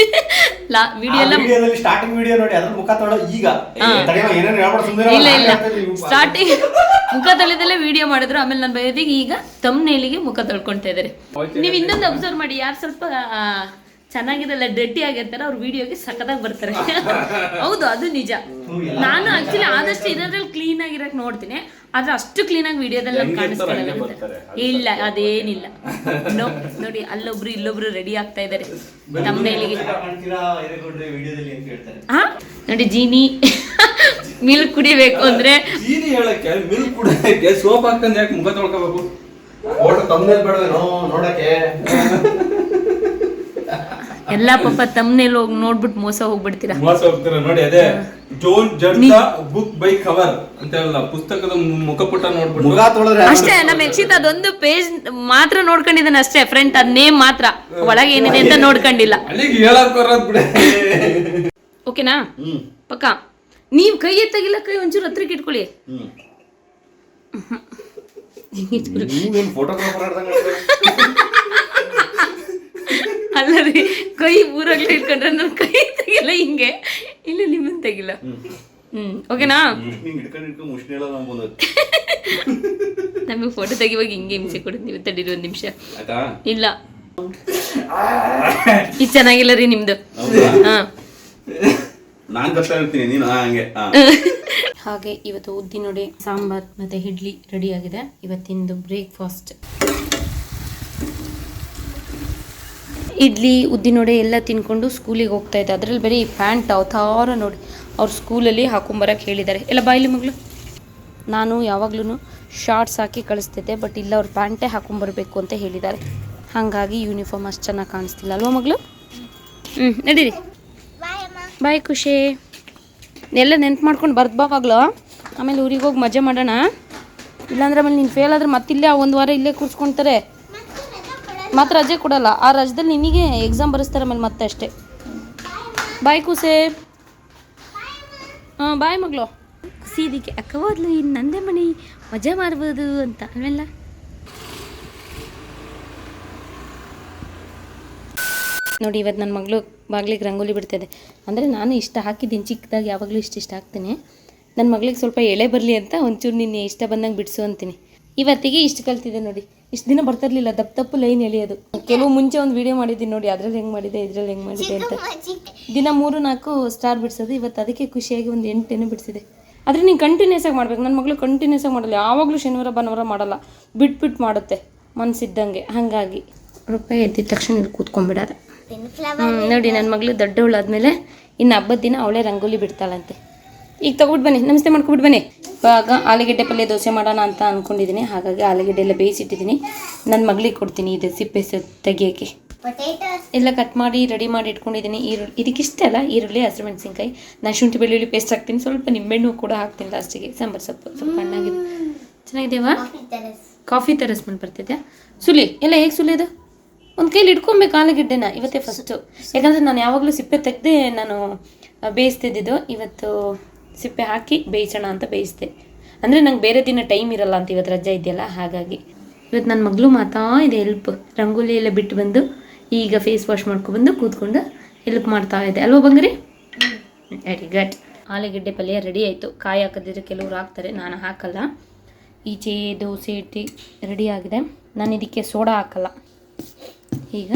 ವಿಡಿಯೋ ಎಲ್ಲ ಸ್ಟಾರ್ಟಿಂಗ್ ವಿಡಿಯೋ ನೋಡಿ, ಅದ್ರ ಮುಖ ತೊಳೋ ಈಗ ಇಲ್ಲ ಇಲ್ಲ ಸ್ಟಾರ್ಟಿಂಗ್ ಮುಖ ತೊಳೆದಲ್ಲೇ ವಿಡಿಯೋ ಮಾಡಿದ್ರು. ಆಮೇಲೆ ನನ್ನ ಬಯೋದಿಗೆ ಈಗ ತಮ್ನೇಲಿಗೆ ಮುಖ ತೊಳ್ಕೊಳ್ತಾ ಇದಾರೆ. ನೀವು ಇನ್ನೊಂದು ಅಬ್ಸರ್ವ್ ಮಾಡಿ, ಯಾರು ಸ್ವಲ್ಪ ಚೆನ್ನಾಗಿರಲ್ಲ ಡರ್ಟಿ ಆಗಿರ್ತಾರೆ ಅವ್ರ ವಿಡಿಯೋಗೆ ಸಖತ್ತಾಗಿ ಬರ್ತಾರೆ. ಹೌದು, ಅದು ನಿಜ. ನಾನು ಆಕ್ಚುಲಿ ಆದಷ್ಟು ಇರೋದ್ರಲ್ಲಿ ಕ್ಲೀನ್ ಆಗಿರಕ್ ನೋಡ್ತೀನಿ, ಆದ್ರೆ ಅಷ್ಟು ಕ್ಲೀನ್ ಆಗಿ ವಿಡಿಯೋದಲ್ಲಿ ಕಾಣಿಸ್ಕೊಳ್ಳಲ್ಲ. ಇಲ್ಲ ಅದೇನಿಲ್ಲ. ನೋಡಿ ಅಲ್ಲೊಬ್ರು ಇಲ್ಲೊಬ್ರು ರೆಡಿ ಆಗ್ತಾ ಇದಾರೆ ತಮ್ಮನೇಲಿಗೆ. ನೋಡಿ ಜೀನಿ ಮಿಲ್ಕ್ ಕುಡಿಬೇಕು ಅಂದ್ರೆ ಮಿಲ್ಕ್ ಕುಡಿಯಕ್ಕೆ ಸೋಪ್ ಹಾಕೊಂಡ್ ಯಾಕೆ ಮುಖ ತೊಳ್ಕೋಬೇಕು? ಎಲ್ಲ ಪಾಪ ತಮ್ಮನೇಲಿ ಹೋಗಿ ನೋಡ್ಬಿಟ್ಟು ಮೋಸ ಹೋಗ್ಬಿಡ್ತೀರಾ. ನೋಡಿ ಅದೇ don't judge the book by cover ಅಂತ ಹೇಳಲ್ಲ, ಪುಸ್ತಕದ ಮುಖಪುಟ ನೋಡ್ಬಿಟ್ಟು ಅಷ್ಟೇ. ನಮ್ಮ ಯಕ್ಷಿತ್ ಅದೊಂದು ಪೇಜ್ ಮಾತ್ರ ನೋಡ್ಕೊಂಡಿದ್ದಾನೆ ಅಷ್ಟೇ, ಫ್ರಂಟ್ ಅದ್ ನೇಮ್ ಮಾತ್ರ, ಒಳಗೆ ಏನಿದೆ ಅಂತ ನೋಡ್ಕೊಂಡಿಲ್ಲ. ಓಕೆನಾ ಪಕ್ಕ? ನೀವ್ ಕೈ ಎತ್ತಾಗಿಲ್ಲ, ಕೈ ಒಂಚೂರು ಹತ್ರಕ್ಕೆ ಇಟ್ಕೊಳ್ಳಿ. ಅಲ್ಲ ರೀ, ಕೈ ಊರಾಗ್ಲೇ ಇಟ್ಕೊಂಡ್ರೆ ನನ್ನ ಕೈ ತೆಗಿಲ್ಲ ಹಿಂಗೆ, ಇಲ್ಲ ನಿಮ್ಮನ್ ತೆಗಿಲ್ಲ. ಓಕೆನಾ? ನಮಗೆ ಫೋಟೋ ತೆಗಿವಾಗ ಹಿಂಗೆ ಹಿಂಸೆ ಕೊಡುದು. ನೀವು ತಡೀರಿ ಒಂದ್ ನಿಮಿಷ. ಇಲ್ಲ ಇದು ಚೆನ್ನಾಗಿಲ್ಲ ರೀ ನಿಮ್ದು. ಹಾಗೆ ಇವತ್ತು ಉದ್ದಿನೊಡೆ, ಸಾಂಬಾರ್ ಮತ್ತೆ ಇಡ್ಲಿ ರೆಡಿ ಆಗಿದೆ. ಇವತ್ತಿಂದು ಬ್ರೇಕ್ಫಾಸ್ಟ್. ಇಡ್ಲಿ ಉದ್ದಿನೊಡೆ ಎಲ್ಲ ತಿನ್ಕೊಂಡು ಸ್ಕೂಲಿಗೆ ಹೋಗ್ತಾ ಇದ್ದೆ. ಅದರಲ್ಲಿ ಬರೀ ಪ್ಯಾಂಟ್ ಅವತಾರ ನೋಡಿ ಅವ್ರ ಸ್ಕೂಲಲ್ಲಿ ಹಾಕೊಂಬರಕ್ಕೆ ಹೇಳಿದ್ದಾರೆ. ಎಲ್ಲ ಬಾಯಿಲಿ ಮಗಳು. ನಾನು ಯಾವಾಗ್ಲೂ ಶಾರ್ಟ್ಸ್ ಹಾಕಿ ಕಳಿಸ್ತಿದ್ದೆ, ಬಟ್ ಇಲ್ಲ ಅವ್ರು ಪ್ಯಾಂಟೇ ಹಾಕೊಂಬರ್ಬೇಕು ಅಂತ ಹೇಳಿದ್ದಾರೆ. ಹಾಗಾಗಿ ಯೂನಿಫಾರ್ಮ್ ಅಷ್ಟು ಚೆನ್ನಾಗಿ ಕಾಣಿಸ್ತಿಲ್ಲ ಅಲ್ವಾ ಮಗಳು? ನಡೀರಿ. ಬಾಯ್ ಖುಷಿ. ಎಲ್ಲ ನೆನ್ಪು ಮಾಡ್ಕೊಂಡು ಬರ್ದು ಬಾ ಮಗಳು. ಆಮೇಲೆ ಊರಿಗೆ ಹೋಗಿ ಮಜಾ ಮಾಡೋಣ. ಇಲ್ಲಾಂದ್ರೆ ಆಮೇಲೆ ನೀನು ಫೇಲ್ ಆದ್ರೆ ಮತ್ತಿಲ್ಲೇ ಒಂದು ವಾರ ಇಲ್ಲೇ ಕೂರ್ಸ್ಕೊಳ್ತಾರೆ. ಮತ್ತೆ ರಜೆ ಕೊಡಲ್ಲ. ಆ ರಜದಲ್ಲಿ ನಿನಗೆ ಎಕ್ಸಾಮ್ ಬರೆಸ್ತಾರೆ ಆಮೇಲೆ ಮತ್ತೆ ಅಷ್ಟೇ. ಬಾಯ್ ಕೂಸೆ. ಹಾಂ ಬಾಯ್ ಮಗಳು. ಖುಷಿ ಇದಕ್ಕೆ ಅಕ್ಕ ಹೋದ್ಲು, ಇನ್ನು ನಂದೇ ಮನೆ ಮಜಾ ಮಾಡ್ಬೋದು ಅಂತ ಆಮೇಲೆ. ನೋಡಿ ಇವತ್ತು ನನ್ನ ಮಗಳು ಬಾಗ್ಲಿಗೆ ರಂಗೋಲಿ ಬಿಡ್ತಾಯಿದೆ. ಅಂದರೆ ನಾನು ಇಷ್ಟ ಹಾಕಿದ್ದೀನಿ ಚಿಕ್ಕದಾಗಿ, ಯಾವಾಗಲೂ ಇಷ್ಟ ಹಾಕ್ತೀನಿ. ನನ್ನ ಮಗಳಿಗೆ ಸ್ವಲ್ಪ ಎಳೆ ಬರಲಿ ಅಂತ ಒಂಚೂರು ನಿನ್ನೆ ಇಷ್ಟ ಬಂದಂಗೆ ಬಿಡಿಸು ಅಂತೀನಿ. ಇವತ್ತಿಗೆ ಇಷ್ಟು ಕಲ್ತಿದೆ ನೋಡಿ. ಇಷ್ಟು ದಿನ ಬರ್ತಿರ್ಲಿಲ್ಲ, ದಪ್ಪು ಲೈನ್ ಎಳೆಯೋದು. ಕೆಲವು ಮುಂಚೆ ಒಂದು ವಿಡಿಯೋ ಮಾಡಿದ್ದೀನಿ ನೋಡಿ, ಅದ್ರಲ್ಲಿ ಹೆಂಗೆ ಮಾಡಿದೆ ಇದ್ರಲ್ಲಿ ಹೆಂಗೆ ಮಾಡಿದೆ ಅಂತ. ದಿನ 3-4 ಸ್ಟಾರ್ ಬಿಡಿಸೋದು. ಇವತ್ತು ಅದಕ್ಕೆ ಖುಷಿಯಾಗಿ ಒಂದು 8 ಬಿಡಿಸಿದೆ. ಆದರೆ ನೀನು ಕಂಟಿನ್ಯೂಸ್ ಆಗಿ ಮಾಡ್ಬೇಕು. ನನ್ನ ಮಗಳು ಕಂಟಿನ್ಯೂಸ್ ಆಗಿ ಮಾಡಲ್ಲ, ಯಾವಾಗಲೂ ಶನಿವಾರ ಭಾನುವಾರ ಮಾಡಲ್ಲ, ಬಿಟ್ಟು ಮಾಡುತ್ತೆ ಮನಸ್ಸಿದ್ದಂಗೆ. ಹಾಗಾಗಿ ರೂಪಾಯಿ ಎದ್ದಿದ ತಕ್ಷಣ ಇಲ್ಲಿ ಕೂತ್ಕೊಂಡ್ಬಿಡೋದು. ನೋಡಿ ನನ್ನ ಮಗಳು ದೊಡ್ಡವಳಾದ್ಮೇಲೆ ಇನ್ನು ಹಬ್ಬದ ದಿನ ಅವಳೇ ರಂಗೋಲಿ ಬಿಡ್ತಾಳಂತೆ. ಈಗ ತಗೊಬಿಟ್ಟು ಬನ್ನಿ, ನಮಸ್ತೆ ಮಾಡ್ಕೊಬಿಟ್ಟು ಬನ್ನಿ. ಇವಾಗ ಆಲೂಗೆಡ್ಡೆ ಪಲ್ಯ ದೋಸೆ ಮಾಡೋಣ ಅಂತ ಅಂದ್ಕೊಂಡಿದ್ದೀನಿ. ಹಾಗಾಗಿ ಆಲೂಗೆಡ್ಡೆ ಎಲ್ಲ ಬೇಯಿಸಿಟ್ಟಿದ್ದೀನಿ. ನನ್ನ ಮಗಳಿಗೆ ಕೊಡ್ತೀನಿ ಇದು ಸಿಪ್ಪೆ ತೆಗಿಯೋಕ್ಕೆ. ಎಲ್ಲ ಕಟ್ ಮಾಡಿ ರೆಡಿ ಮಾಡಿ ಇಟ್ಕೊಂಡಿದ್ದೀನಿ. ಇದಕ್ಕಿಷ್ಟೇ ಅಲ್ಲ, ಈರುಳ್ಳಿ, ಹಸಿರು ಮೆಣಸಿನ್ಕಾಯಿ, ನಾನು ಶುಂಠಿ ಬೆಳ್ಳುಳ್ಳಿ ಪೇಸ್ಟ್ ಹಾಕ್ತೀನಿ. ಸ್ವಲ್ಪ ನಿಂಬೆಹಣ್ಣು ಕೂಡ ಹಾಕ್ತೀನಿ ಲಾಸ್ಟಿಗೆ. ಸಾಂಬಾರು ಸ್ವಲ್ಪ ಹಣ್ಣಾಗಿದೆ. ಚೆನ್ನಾಗಿದೆಯಾ? ಕಾಫಿ ಥರ ಸ್ಮೆಲ್ ಬರ್ತಿದ್ಯಾ? ಸುಲಿ ಎಲ್ಲ ಹೇಗೆ ಸುಲಿಯೋದು? ಒಂದು ಕೈಲಿ ಇಟ್ಕೊಬೇಕು ಆಲೂಗೆಡ್ಡೆನ. ಇವತ್ತೇ ಫಸ್ಟು, ಯಾಕಂದರೆ ನಾನು ಯಾವಾಗಲೂ ಸಿಪ್ಪೆ ತೆಗೆದೇ ನಾನು ಬೇಯಿಸ್ತಿದ್ದಿದ್ದು. ಇವತ್ತು ಸಿಪ್ಪೆ ಹಾಕಿ ಬೇಯಿಸೋಣ ಅಂತ ಬೇಯಿಸಿದೆ. ಅಂದರೆ ನಂಗೆ ಬೇರೆ ದಿನ ಟೈಮ್ ಇರಲ್ಲ ಅಂತ, ಇವತ್ತು ರಜೆ ಇದೆಯಲ್ಲ ಹಾಗಾಗಿ. ಇವತ್ತು ನನ್ನ ಮಗಳು ಮಾತಾ ಇದೆ ಹೆಲ್ಪ್. ರಂಗೋಲಿ ಎಲ್ಲ ಬಿಟ್ಟು ಬಂದು ಈಗ ಫೇಸ್ ವಾಶ್ ಮಾಡ್ಕೊಬಂದು ಕೂತ್ಕೊಂಡು ಹೆಲ್ಪ್ ಮಾಡ್ತಾ ಇದೆ ಅಲ್ವಾ ಬಂಗ್ರಿ? Very good. ಆಲೂಗೆಡ್ಡೆ ಪಲ್ಯ ರೆಡಿ ಆಯಿತು. ಕಾಯಿ ಹಾಕಿದ್ರೆ ಕೆಲವ್ರು ಹಾಕ್ತಾರೆ, ನಾನು ಹಾಕಲ್ಲ. ಈಚೆ ದೋಸೆ ಇಟ್ಟು ರೆಡಿ ಆಗಿದೆ. ನಾನು ಇದಕ್ಕೆ ಸೋಡಾ ಹಾಕಲ್ಲ. ಈಗ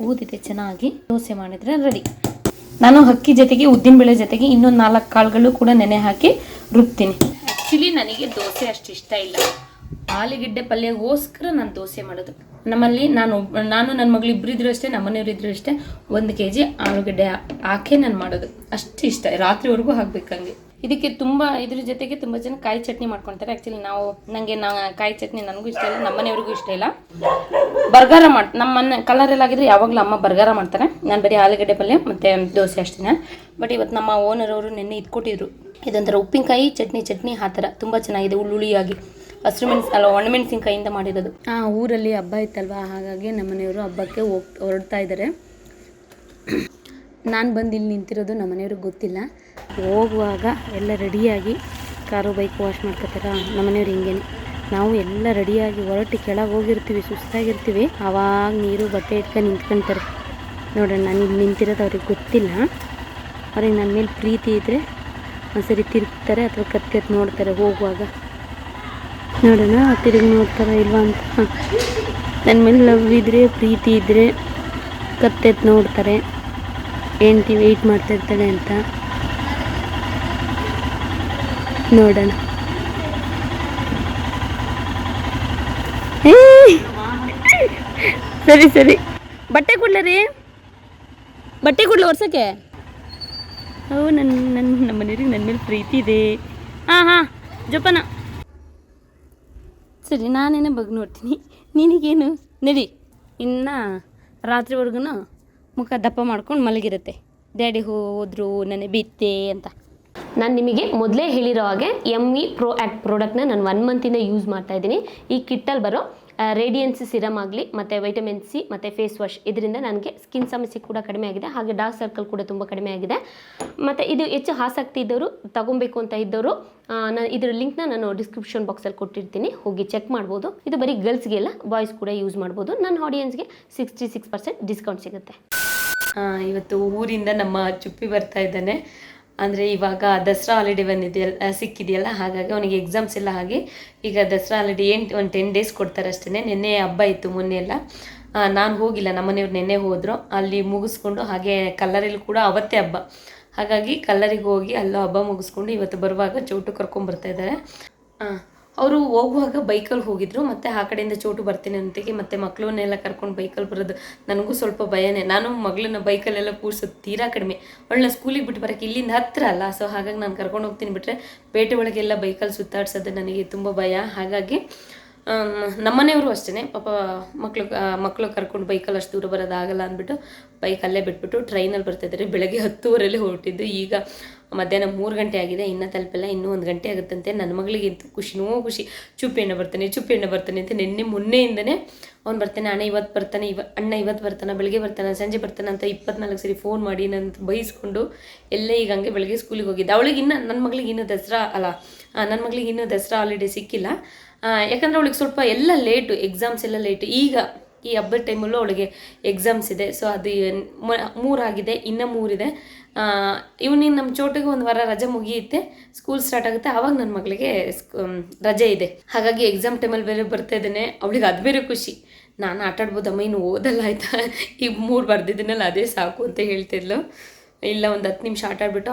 ಊದಿದೆ ಚೆನ್ನಾಗಿ, ದೋಸೆ ಮಾಡಿದರೆ ರೆಡಿ. ನಾನು ಅಕ್ಕಿ ಜೊತೆಗೆ ಉದ್ದಿನಬೇಳೆ ಜೊತೆಗೆ ಇನ್ನೊಂದು 4 ಕಾಳುಗಳು ಕೂಡ ನೆನೆ ಹಾಕಿ ರುಬ್ತೀನಿ. ಆ್ಯಕ್ಚುಲಿ ನನಗೆ ದೋಸೆ ಅಷ್ಟು ಇಷ್ಟ ಇಲ್ಲ. ಆಲೂಗೆಡ್ಡೆ ಪಲ್ಯಗೋಸ್ಕರ ನಾನು ದೋಸೆ ಮಾಡೋದು. ನಮ್ಮಲ್ಲಿ ನಾನು ನನ್ನ ಮಗಳು ಇಬ್ಬರಿದ್ರು ಅಷ್ಟೇ, ನಮ್ಮನೆಯವರು ಇದ್ರು ಅಷ್ಟೇ, 1 kg ಆಲೂಗೆಡ್ಡೆ ಹಾಕಿ ನಾನು ಮಾಡೋದು. ಅಷ್ಟು ಇಷ್ಟ, ರಾತ್ರಿವರೆಗೂ ಹಾಕ್ಬೇಕಂಗೆ. ಇದಕ್ಕೆ ತುಂಬ ಇದ್ರ ಜೊತೆಗೆ ತುಂಬ ಜನ ಕಾಯಿ ಚಟ್ನಿ ಮಾಡ್ಕೊಳ್ತಾರೆ. ಆ್ಯಕ್ಚುಲಿ ನನಗೆ ಕಾಯಿ ಚಟ್ನಿ ನನಗೂ ಇಷ್ಟ ಇಲ್ಲ, ನಮ್ಮನೆಯವ್ರಿಗೂ ಇಷ್ಟ ಇಲ್ಲ. ಬರ್ಗಾರ ನಮ್ಮ ಮನೆ ಕಲರ್ ಆಗಿದ್ರೆ ಯಾವಾಗಲೂ ಅಮ್ಮ ಬರ್ಗಾರ ಮಾಡ್ತಾರೆ. ನಾನು ಬರೀ ಆಲೂಗಡ್ಡೆ ಪಲ್ಯ ಮತ್ತು ದೋಸೆ ಅಷ್ಟೇ. ಬಟ್ ಇವತ್ತು ನಮ್ಮ ಓನರ್ ಅವರು ನೆನ್ನೆ ಇಟ್ಕೊಟ್ಟಿದ್ರು. ಇದೊಂಥರ ಉಪ್ಪಿನಕಾಯಿ ಚಟ್ನಿ ಆ ಥರ ತುಂಬ ಚೆನ್ನಾಗಿದೆ. ಹುಳಿಯಾಗಿ ಹಸಿರು ಒಣಮೆಣಸಿನ್ಕಾಯಿಂದ ಮಾಡಿರೋದು. ಊರಲ್ಲಿ ಹಬ್ಬ ಇತ್ತಲ್ವ, ಹಾಗಾಗಿ ನಮ್ಮನೆಯವರು ಹಬ್ಬಕ್ಕೆ ಹೊರಡ್ತಾ ಇದ್ದಾರೆ. ನಾನು ಬಂದು ಇಲ್ಲಿ ನಿಂತಿರೋದು ನಮ್ಮನೆಯವ್ರಿಗೆ ಗೊತ್ತಿಲ್ಲ. ಹೋಗುವಾಗ ಎಲ್ಲ ರೆಡಿಯಾಗಿ ಕಾರು ಬೈಕ್ ವಾಶ್ ಮಾಡ್ಕೊತಾರ ನಮ್ಮನೆಯವ್ರು. ಹಿಂಗೇನೆ ನಾವು ಎಲ್ಲ ರೆಡಿಯಾಗಿ ಹೊರಟು ಕೆಳಗೆ ಹೋಗಿರ್ತೀವಿ, ಸುಸ್ತಾಗಿರ್ತೀವಿ. ಆವಾಗ ನೀರು ಬಟ್ಟೆ ಇಟ್ಕೊಂಡು ನಿಂತ್ಕೊಳ್ತಾರೆ. ನೋಡೋಣ, ನಾನು ಇಲ್ಲಿ ನಿಂತಿರೋದು ಅವ್ರಿಗೆ ಗೊತ್ತಿಲ್ಲ. ಅವ್ರಿಗೆ ನನ್ನ ಮೇಲೆ ಪ್ರೀತಿ ಇದ್ದರೆ ಒಂದ್ಸರಿ ತಿರುಗ್ತಾರೆ ಅಥವಾ ಕತ್ತೆತ್ತು ನೋಡ್ತಾರೆ ಹೋಗುವಾಗ. ನೋಡೋಣ ತಿರುಗಿ ನೋಡ್ತಾರ ಇಲ್ವಾ ಅಂತ. ನನ್ನ ಮೇಲೆ ಲವ್ ಇದ್ದರೆ ಪ್ರೀತಿ ಇದ್ದರೆ ಕತ್ತೆತ್ತು ನೋಡ್ತಾರೆ, ಹೆಂಡ್ತಿ ವೆಯ್ಟ್ ಮಾಡ್ತಾಯಿರ್ತಾಳೆ ಅಂತ. ನೋಡೋಣ. ಸರಿ ಬಟ್ಟೆ ಕೊಡ್ಲ ಒರ್ಸೋಕ್ಕೆ. ನಮ್ಮ ಮನೆಯವ್ರಿಗೆ ನನ್ನ ಮೇಲೆ ಪ್ರೀತಿ ಇದೆ. ಹಾಂ ಜೋಪಾನ. ಸರಿ, ನಾನೇನೇ ಬಗ್ಗೆ ನೋಡ್ತೀನಿ, ನಿನಗೇನು ನಡಿ. ಇನ್ನು ರಾತ್ರಿವರೆಗೂ ಮುಖ ದಪ್ಪ ಮಾಡ್ಕೊಂಡು ಮಲಗಿರುತ್ತೆ. ಡ್ಯಾಡಿ ಹೋದ್ರು ನನಗೆ ಬಿತ್ತೆ ಅಂತ. ನಾನು ನಿಮಗೆ ಮೊದಲೇ ಹೇಳಿರೋ ಹಾಗೆ ME Pro Act ಪ್ರಾಡಕ್ಟ್ನ ನಾನು 1 ಮಂತಿಂದ ಯೂಸ್ ಮಾಡ್ತಾಯಿದ್ದೀನಿ. ಈ ಕಿಟ್ಟಲ್ಲಿ ಬರೋ ರೇಡಿಯನ್ಸ್ ಸಿರಮ್ ಆಗಲಿ ಮತ್ತು ವೈಟಮಿನ್ C ಮತ್ತು ಫೇಸ್ ವಾಶ್, ಇದರಿಂದ ನನಗೆ ಸ್ಕಿನ್ ಸಮಸ್ಯೆ ಕೂಡ ಕಡಿಮೆ ಆಗಿದೆ. ಹಾಗೆ ಡಾರ್ಕ್ ಸರ್ಕಲ್ ಕೂಡ ತುಂಬ ಕಡಿಮೆ ಆಗಿದೆ. ಮತ್ತು ಇದು ಹೆಚ್ಚು ಆಸಕ್ತಿ ಇದ್ದವರು, ತಗೊಬೇಕು ಅಂತ ಇದ್ದವರು, ನಾನು ಇದರ ಲಿಂಕ್ನ ನಾನು ಡಿಸ್ಕ್ರಿಪ್ಷನ್ ಬಾಕ್ಸಲ್ಲಿ ಕೊಟ್ಟಿರ್ತೀನಿ, ಹೋಗಿ ಚೆಕ್ ಮಾಡ್ಬೋದು. ಇದು ಬರೀ ಗರ್ಲ್ಸ್ಗೆಲ್ಲ, ಬಾಯ್ಸ್ ಕೂಡ ಯೂಸ್ ಮಾಡ್ಬೋದು. ನನ್ನ ಆಡಿಯನ್ಸ್ಗೆ 66% ಡಿಸ್ಕೌಂಟ್ ಸಿಗುತ್ತೆ. ಇವತ್ತು ಊರಿಂದ ನಮ್ಮ ಚುಪ್ಪಿ ಬರ್ತಾ ಇದ್ದಾನೆ. ಅಂದರೆ ಇವಾಗ ದಸರಾ ಹಾಲಿಡೇ ಸಿಕ್ಕಿದೆಯಲ್ಲ, ಹಾಗಾಗಿ ಅವನಿಗೆ ಎಕ್ಸಾಮ್ಸ್ ಎಲ್ಲ ಆಗಿ ಈಗ ದಸರಾ ಹಾಲಿಡೇ ಒಂದು 10 ಡೇಸ್ ಕೊಡ್ತಾರೆ ಅಷ್ಟೇ. ನೆನ್ನೆ ಹಬ್ಬ ಇತ್ತು, ಮೊನ್ನೆ ಎಲ್ಲ ನಾನು ಹೋಗಿಲ್ಲ, ನಮ್ಮನೆಯವ್ರು ನೆನ್ನೆ ಹೋದರು. ಅಲ್ಲಿ ಮುಗಿಸ್ಕೊಂಡು ಹಾಗೆ ಕಲ್ಲರಲ್ಲಿ ಕೂಡ ಅವತ್ತೇ ಹಬ್ಬ, ಹಾಗಾಗಿ ಕಲ್ಲರಿಗೆ ಹೋಗಿ ಅಲ್ಲೋ ಹಬ್ಬ ಮುಗಿಸ್ಕೊಂಡು ಇವತ್ತು ಬರುವಾಗ ಚೋಟು ಕರ್ಕೊಂಬರ್ತಾ ಇದ್ದಾರೆ. ಅವರು ಹೋಗುವಾಗ ಬೈಕಲ್ಲಿ ಹೋಗಿದ್ರು, ಮತ್ತು ಆ ಕಡೆಯಿಂದ ಚೋಟು ಬರ್ತೀನಿ ಅಂತಿಗೆ ಮತ್ತು ಮಕ್ಕಳನ್ನೆಲ್ಲ ಕರ್ಕೊಂಡು ಬೈಕಲ್ಲಿ ಬರೋದು ನನಗೂ ಸ್ವಲ್ಪ ಭಯನೇ. ನಾನು ಮಗಳನ್ನ ಬೈಕಲ್ಲೆಲ್ಲ ಕೂರ್ಸೋದು ತೀರಾ ಕಡಿಮೆ. ಅವಳನ್ನ ಸ್ಕೂಲಿಗೆ ಬಿಟ್ಟು ಬರೋಕ್ಕೆ ಇಲ್ಲಿಂದ ಹತ್ತಿರ ಅಲ್ಲ, ಸೊ ಹಾಗಾಗಿ ನಾನು ಕರ್ಕೊಂಡು ಹೋಗ್ತೀನಿ. ಬಿಟ್ಟರೆ ಪೇಟೆ ಒಳಗೆಲ್ಲ ಬೈಕಲ್ಲಿ ಸುತ್ತಾಡ್ಸೋದು ನನಗೆ ತುಂಬ ಭಯ. ಹಾಗಾಗಿ ನಮ್ಮನೆಯವರು ಅಷ್ಟೇ, ಪಾಪ ಮಕ್ಕಳು ಕರ್ಕೊಂಡು ಬೈಕಲ್ಲಿ ಅಷ್ಟು ದೂರ ಬರೋದಾಗಲ್ಲ ಅಂದ್ಬಿಟ್ಟು ಬೈಕಲ್ಲೇ ಬಿಟ್ಬಿಟ್ಟು ಟ್ರೈನಲ್ಲಿ ಬರ್ತಾಯಿದ್ದಾರೆ. ಬೆಳಗ್ಗೆ 10:30 ಹೊರಟಿದ್ದು, ಈಗ ಮಧ್ಯಾಹ್ನ 3 ಗಂಟೆ ಆಗಿದೆ, ಇನ್ನೂ ತಲುಪಿಲ್ಲ, ಇನ್ನೂ 1 ಗಂಟೆ ಆಗುತ್ತಂತೆ. ನನ್ನ ಮಗಳಿಗಂತೂ ಖುಷಿ. ಚುಪ್ಪಿ ಅಣ್ಣ ಬರ್ತಾನೆ ಅಂತ ಮೊನ್ನೆಯಿಂದನೇ ಅವ್ನು ಬರ್ತಾನೆ, ಅಣ್ಣ ಇವತ್ತು ಬರ್ತಾನೆ, ಬೆಳಗ್ಗೆ ಬರ್ತಾನೆ, ಸಂಜೆ ಬರ್ತಾನೆ ಅಂತ 24 ಸರಿ ಫೋನ್ ಮಾಡಿ ನನ್ನ ಬೈಸ್ಕೊಂಡು ಎಲ್ಲ ಈಗ ಹಂಗೆ ಬೆಳಗ್ಗೆ ಸ್ಕೂಲಿಗೆ ಹೋಗಿದ್ದೆ. ಅವಳಿಗೆ ನನ್ನ ಮಗಳಿಗೆ ಇನ್ನೂ ದಸರಾ ಹಾಲಿಡೇ ಸಿಕ್ಕಿಲ್ಲ. ಯಾಕಂದರೆ ಅವಳಿಗೆ ಸ್ವಲ್ಪ ಎಲ್ಲ ಲೇಟು, ಎಕ್ಸಾಮ್ಸ್ ಎಲ್ಲ ಲೇಟು. ಈಗ ಈ ಹಬ್ಬದ ಟೈಮಲ್ಲೂ ಅವಳಿಗೆ ಎಕ್ಸಾಮ್ಸ್ ಇದೆ. ಸೊ ಅದು 3 ಆಗಿದೆ, ಇನ್ನೂ 3 ಇದೆ. ಇವನಿಗೆ ನಮ್ಮ ಚೋಟಿಗೆ 1 ವಾರ ರಜೆ ಮುಗಿಯುತ್ತೆ, ಸ್ಕೂಲ್ ಸ್ಟಾರ್ಟ್ ಆಗುತ್ತೆ, ಆವಾಗ ನನ್ನ ಮಗಳಿಗೆ ರಜೆ ಇದೆ. ಹಾಗಾಗಿ ಎಕ್ಸಾಮ್ ಟೈಮಲ್ಲಿ ಬೇರೆ ಬರ್ತಾ ಇದ್ದೇನೆ. ಅವಳಿಗೆ ಅದು ಬೇರೆ ಖುಷಿ. ನಾನು ಆಟಾಡ್ಬೋದಮ್ಮ, ಇನ್ನು ಓದಲ್ಲ ಆಯಿತಾ, ಈಗ 3 ಬರ್ದಿದ್ದೀನಲ್ಲ ಅದೇ ಸಾಕು ಅಂತ ಹೇಳ್ತಿದ್ಲು. ಇಲ್ಲ, ಒಂದು 10 ನಿಮಿಷ ಆಟಾಡ್ಬಿಟ್ಟು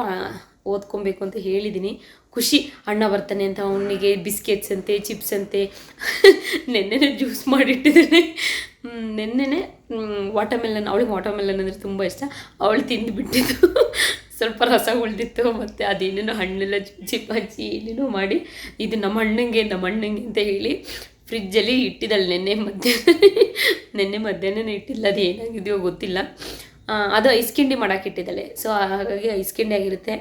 ಓದ್ಕೊಬೇಕು ಅಂತ ಹೇಳಿದ್ದೀನಿ. ಖುಷಿ, ಅಣ್ಣ ಬರ್ತಾನೆ ಅಂತ. ಅವನಿಗೆ ಬಿಸ್ಕೆಟ್ಸ್ ಅಂತೆ, ಚಿಪ್ಸ್ ಅಂತೆ, ನೆನ್ನೆನೇ ಜ್ಯೂಸ್ ಮಾಡಿಟ್ಟಿದ್ದೇನೆ. ನೆನ್ನೆನೇ ವಾಟರ್ಮೆಲನ್, ಅವಳಿಗೆ ವಾಟರ್ಮೆಲನ್ ಅಂದರೆ ತುಂಬ ಇಷ್ಟ, ಅವಳು ತಿಂದುಬಿಟ್ಟಿದ್ದು. ಸ್ವಲ್ಪ ರಸ ಉಳಿದಿತ್ತು, ಮತ್ತು ಅದೇನೇನೋ ಹಣ್ಣೆಲ್ಲ ಚಿಪ್ಪಾಚಿ ಏನೇನೋ ಮಾಡಿ, ಇದು ನಮ್ಮ ಅಣ್ಣಂಗೆ ಅಂತ ಹೇಳಿ ಫ್ರಿಜ್ಜಲ್ಲಿ ಇಟ್ಟಿದ್ದಾಳೆ. ನೆನ್ನೆ ಮಧ್ಯಾಹ್ನ ಇಟ್ಟಿಲ್ಲ, ಅದು ಏನಾಗಿದೆಯೋ ಗೊತ್ತಿಲ್ಲ. ಅದು ಐಸ್ ಕಿಂಡಿ ಮಾಡೋಕ್ಕಿಟ್ಟಿದ್ದಾಳೆ. ಸೊ ಹಾಗಾಗಿ ಐಸ್ ಕಿಂಡಿ ಆಗಿರುತ್ತೆ.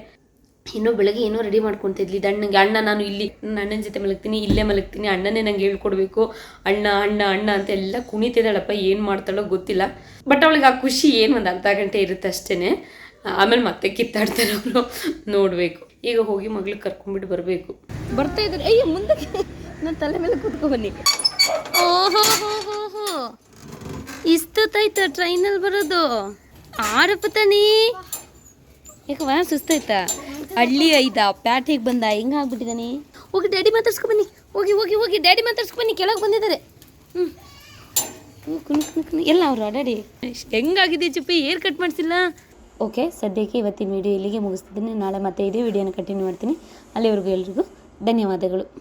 ಇನ್ನೂ ಬೆಳಗ್ಗೆ ಏನೋ ರೆಡಿ ಮಾಡ್ಕೊತಿದ್ಲಿ. ಅಣ್ಣಂಗೆ, ಅಣ್ಣ ನಾನು ಇಲ್ಲಿ ನನ್ನ ಅಣ್ಣನ ಜೊತೆ ಮಲಗ್ತೀನಿ, ಇಲ್ಲೇ ಮಲಗ್ತೀನಿ, ಅಣ್ಣನೇ ನಂಗೆ ಹೇಳ್ಕೊಡ್ಬೇಕು, ಅಣ್ಣ ಅಂತ ಎಲ್ಲ ಕುಣಿತಿದ್ದಾಳಪ್ಪ. ಏನು ಮಾಡ್ತಾಳೋ ಗೊತ್ತಿಲ್ಲ. ಬಟ್ ಅವಳಿಗೆ ಆ ಖುಷಿ ಏನು ಒಂದು ಅರ್ಧ ಗಂಟೆ ಇರುತ್ತೆ ಅಷ್ಟೇ. ಆಮೇಲೆ ಮತ್ತೆ ಕಿತ್ತಾಡ್ತಾರೆ ಅವರು, ನೋಡಬೇಕು. ಈಗ ಹೋಗಿ ಮಗಳಿಗೆ ಕರ್ಕೊಂಡ್ಬಿಟ್ಟು ಬರಬೇಕು. ಬರ್ತಾ ಇದ್ದಾರೆ. ಅಯ್ಯೋ, ಮುಂದಕ್ಕೆ ನನ್ನ ತಲೆ ಮೇಲೆ ಕೂತ್ಕೊಬನ್ನಿ. ಓಹೋ, ಇಷ್ಟೊತ್ತಾಯ್ತಾ ಟ್ರೈನಲ್ಲಿ ಬರೋದು? ಆರಪ್ಪ ತಾನಿ, ಯಾಕವ ಸುಸ್ತಾಯ್ತಾ? ಹಳ್ಳಿ ಐದಾ, ಪ್ಯಾಟಿಗೆ ಬಂದ, ಹೆಂಗೆ ಆಗ್ಬಿಟ್ಟಿದ್ದಾನೆ? ಹೋಗಿ ಡ್ಯಾಡಿ ಮಾತಾಡ್ಸ್ಕೊ ಬನ್ನಿ, ಹೋಗಿ ಡ್ಯಾಡಿ ಮಾತಾಡ್ಸ್ಕೊ ಬನ್ನಿ, ಕೆಳಗೆ ಬಂದಿದ್ದಾರೆ. ಕುಣ್ ಎಲ್ಲ ಅವರು ಡ್ಯಾಡಿ. ಹೆಂಗಾಗಿದೆ ಚುಪ್ಪಿ, ಏರ್ ಕಟ್ ಮಾಡಿಸಿಲ್ಲ? ಓಕೆ, ಸದ್ಯಕ್ಕೆ ಇವತ್ತಿನ ವಿಡಿಯೋ ಇಲ್ಲಿಗೆ ಮುಗಿಸ್ತಿದ್ದೀನಿ. ನಾಳೆ ಮತ್ತೆ ಇದೇ ವಿಡಿಯೋನ ಕಂಟಿನ್ಯೂ ಮಾಡ್ತೀನಿ. ಅಲ್ಲಿವರೆಗೂ ಎಲ್ರಿಗೂ ಧನ್ಯವಾದಗಳು.